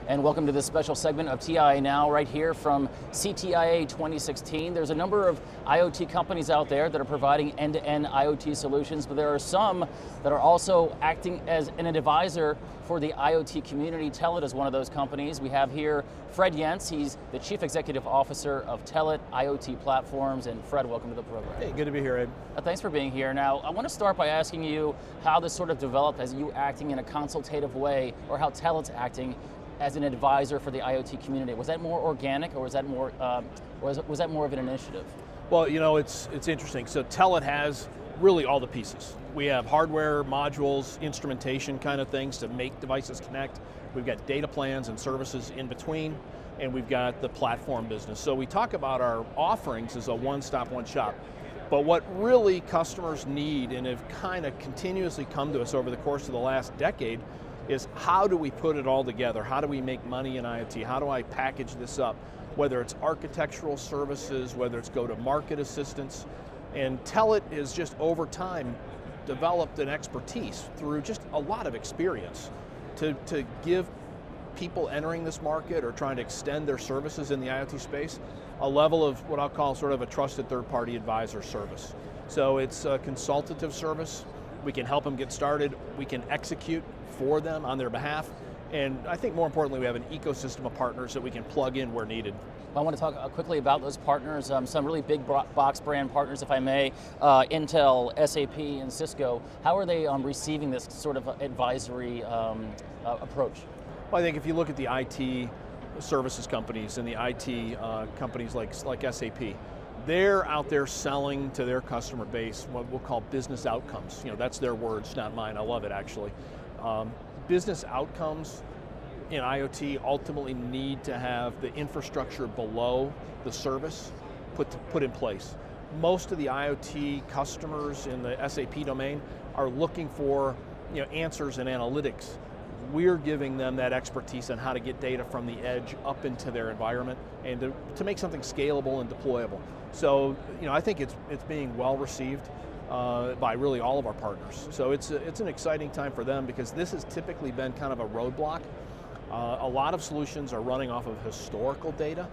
And welcome to this special segment of TIA Now, right here from CTIA 2016. There's a number of IoT companies out there that are providing end-to-end IoT solutions, but there are some that are also acting as an advisor for the IoT community. Telit is one of those companies. We have here Fred Jens. He's the Chief Executive Officer of Telit IoT Platforms. And Fred, welcome to the program. Hey, good to be here, Ed. Thanks for being here. Now, I want to start by asking you how this sort of developed as you acting in a consultative way, or how Telit's acting as an advisor for the IoT community. Was that more organic, or was that more was that more of an initiative? Well, you know, it's interesting. So Telit has really all the pieces. We have hardware, modules, instrumentation kind of things to make devices connect. We've got data plans and services in between, and we've got the platform business. So we talk about our offerings as a one-stop, one-shop. But what really customers need, and have kind of continuously come to us over the course of the last decade, is how do we put it all together? How do we make money in IoT? How do I package this up? Whether it's architectural services, whether it's go-to-market assistance. And Telit is just over time developed an expertise through just a lot of experience to give people entering this market or trying to extend their services in the IoT space a level of what I'll call sort of a trusted third-party advisor service. So it's a consultative service. We can help them get started. We can execute for them on their behalf. And I think more importantly, we have an ecosystem of partners that we can plug in where needed. I want to talk quickly about those partners, some really big box brand partners, if I may, Intel, SAP, and Cisco. How are they receiving this sort of advisory approach? Well, I think if you look at the IT services companies and the IT companies like SAP, they're out there selling to their customer base what we'll call business outcomes. You know, that's their words, not mine. I love it, actually. Business outcomes in IoT ultimately need to have the infrastructure below the service put in place. Most of the IoT customers in the SAP domain are looking for, you know, answers and analytics. We're giving them that expertise on how to get data from the edge up into their environment and to make something scalable and deployable. So, you know, I think it's being well received by really all of our partners. So it's an exciting time for them because this has typically been kind of a roadblock. A lot of solutions are running off of historical data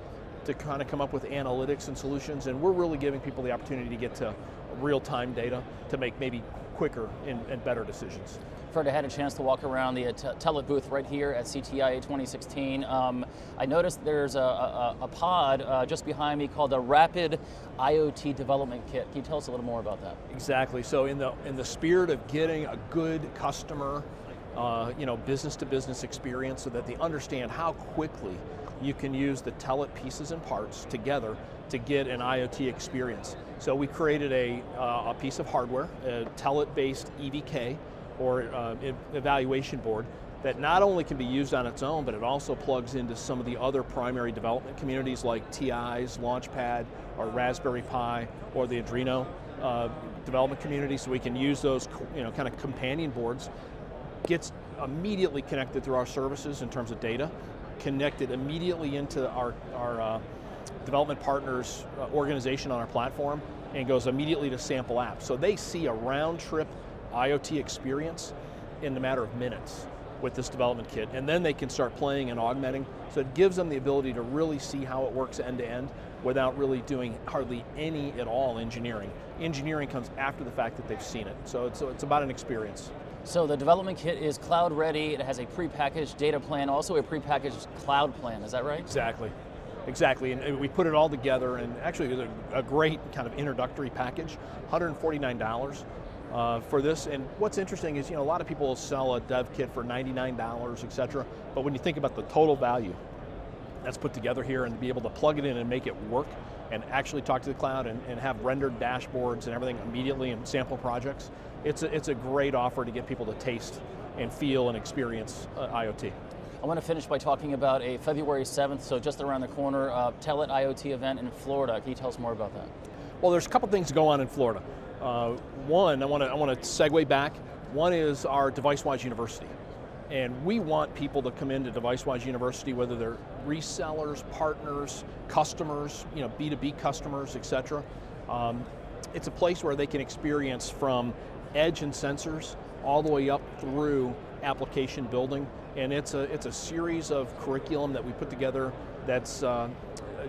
to kind of come up with analytics and solutions, and we're really giving people the opportunity to get to real-time data to make maybe quicker and better decisions. Fred, I had a chance to walk around the Telit booth right here at CTIA 2016. I noticed there's a pod just behind me called the Rapid IoT Development Kit. Can you tell us a little more about that? Exactly. So in the spirit of getting a good customer, business-to-business experience, so that they understand how quickly you can use the Telit pieces and parts together to get an IoT experience. So we created a piece of hardware, a Telit-based EVK, or evaluation board, that not only can be used on its own, but it also plugs into some of the other primary development communities like TI's Launchpad, or Raspberry Pi, or the Arduino development community, so we can use those kind of companion boards. Gets immediately connected through our services in terms of data, connected immediately into our development partners organization on our platform, and goes immediately to sample apps. So they see a round trip IoT experience in a matter of minutes with this development kit, and then they can start playing and augmenting. So it gives them the ability to really see how it works end to end without really doing hardly any at all engineering. Engineering comes after the fact that they've seen it. So it's about an experience. So the development kit is cloud ready. It has a prepackaged data plan, also a prepackaged cloud plan. Is that right? Exactly, and we put it all together, and actually it was a great kind of introductory package, $149 for this. And what's interesting is, a lot of people will sell a dev kit for $99, etc. But when you think about the total value that's put together here, and to be able to plug it in and make it work, and actually talk to the cloud and have rendered dashboards and everything immediately in sample projects, it's a great offer to get people to taste and feel and experience IoT. I want to finish by talking about a February 7th, so just around the corner, Telit IoT event in Florida. Can you tell us more about that? Well, there's a couple things go on in Florida. One, I want to segue back. One is our DeviceWise University. And we want people to come into DeviceWise University, whether they're resellers, partners, customers, B2B customers, etc. It's a place where they can experience from edge and sensors all the way up through application building, and it's a series of curriculum that we put together that's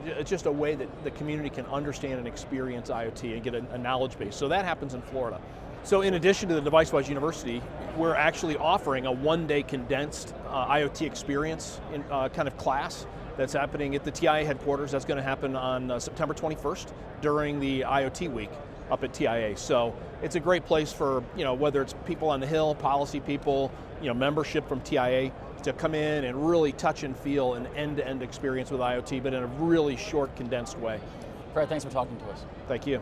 it's just a way that the community can understand and experience IoT and get a knowledge base. So that happens in Florida. So in addition to the DeviceWise University, we're actually offering a one-day condensed IoT experience in kind of class that's happening at the TIA headquarters. That's going to happen on September 21st during the IoT week up at TIA. So it's a great place for, whether it's people on the Hill, policy people, membership from TIA, to come in and really touch and feel an end-to-end experience with IoT, but in a really short, condensed way. Fred, thanks for talking to us. Thank you.